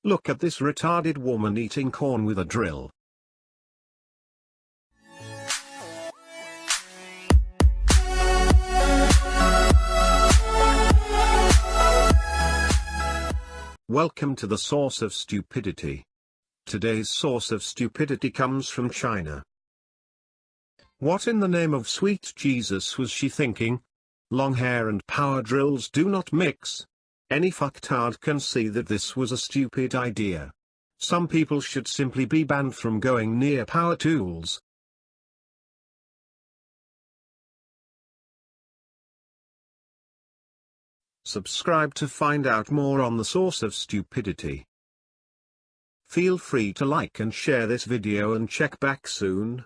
Look at this retarded woman eating corn with a drill. Welcome to the source of stupidity. Today's source of stupidity comes from China. What in the name of sweet Jesus was she thinking? Long hair and power drills do not mix. Any fucktard can see that this was a stupid idea. Some people should simply be banned from going near power tools. Subscribe to find out more on the source of stupidity. Feel free to like and share this video and check back soon.